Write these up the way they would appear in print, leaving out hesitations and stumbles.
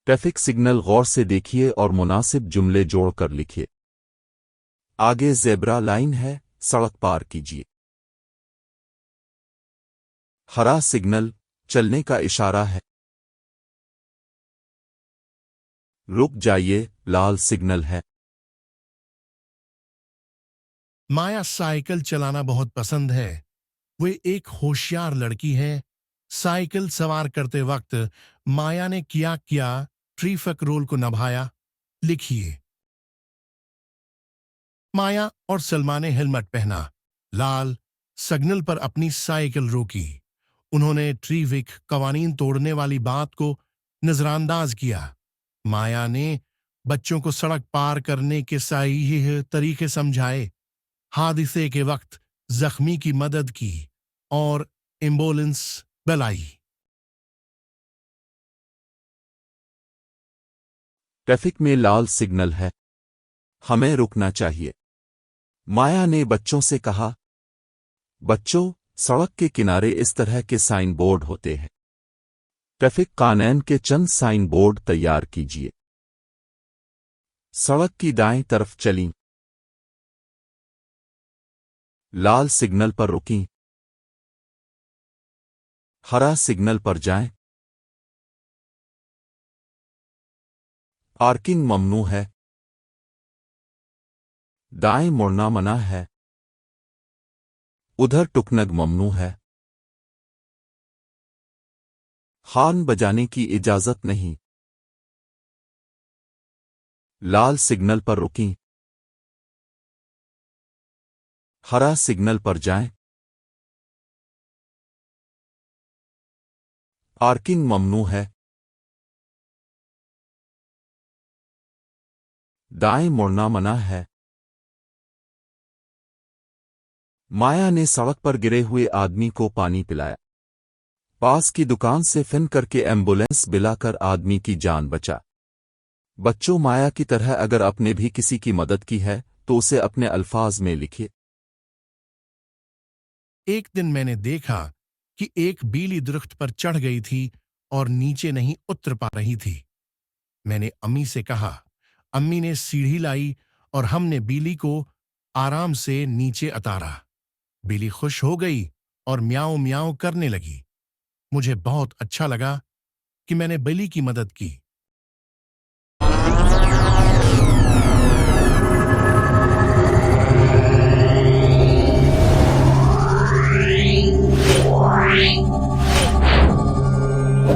Traffic signal गौर से देखिए और मुनासिब जुमले जोड़कर लिखिए। आगे ज़ेब्रा लाइन है, सड़क पार कीजिए। हरा सिग्नल चलने का इशारा है। रुक जाइए, लाल सिग्नल है। माया साइकिल चलाना बहुत पसंद है। वे एक होशियार लड़की है। साइकिल सवार करते वक्त माया ने क्या किया ट्रैफिक रूल को निभाया। लिखिए। माया और सलमा ने हेलमेट पहना। लाल सिग्नल पर अपनी साइकिल रोकी। उन्होंने ट्रैफिक कवानीन तोड़ने वाली बात को नजरअंदाज किया। माया ने बच्चों को सड़क पार करने के सही तरीके समझाए। हादसे के वक्त जख्मी की मदद की और एम्बुलेंस बुलाई। ट्रैफिक में लाल सिग्नल है, हमें रुकना चाहिए। माया ने बच्चों से कहा, बच्चों, सड़क के किनारे इस तरह के साइन बोर्ड होते हैं। ट्रैफिक कानून के चंद साइन बोर्ड तैयार कीजिए। सड़क की दाएं तरफ चलीं। लाल सिग्नल पर रुकीं। हरा सिग्नल पर जाएं। पार्किंग ममनू है। दाएं मुड़ना मना है। उधर टुकनग ममनू है। हॉर्न बजाने की इजाजत नहीं। लाल सिग्नल पर रुकीं। हरा सिग्नल पर जाएं। पार्किंग ममनू है। दाएं मुड़ना मना है। माया ने सड़क पर गिरे हुए आदमी को पानी पिलाया। पास की दुकान से फोन करके एम्बुलेंस बुलाकर आदमी की जान बचा। बच्चों, माया की तरह अगर आपने भी किसी की मदद की है तो उसे अपने अल्फाज में लिखिए। एक दिन मैंने देखा कि एक बीली दरख्त पर चढ़ गई थी और नीचे नहीं उतर पा रही थी। मैंने अम्मी से कहा। अम्मी ने सीढ़ी लाई और हमने बीली को आराम से नीचे उतारा। बिल्ली खुश हो गई और म्याऊं म्याऊं करने लगी। मुझे बहुत अच्छा लगा कि मैंने बिल्ली की मदद की।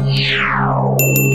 Meow.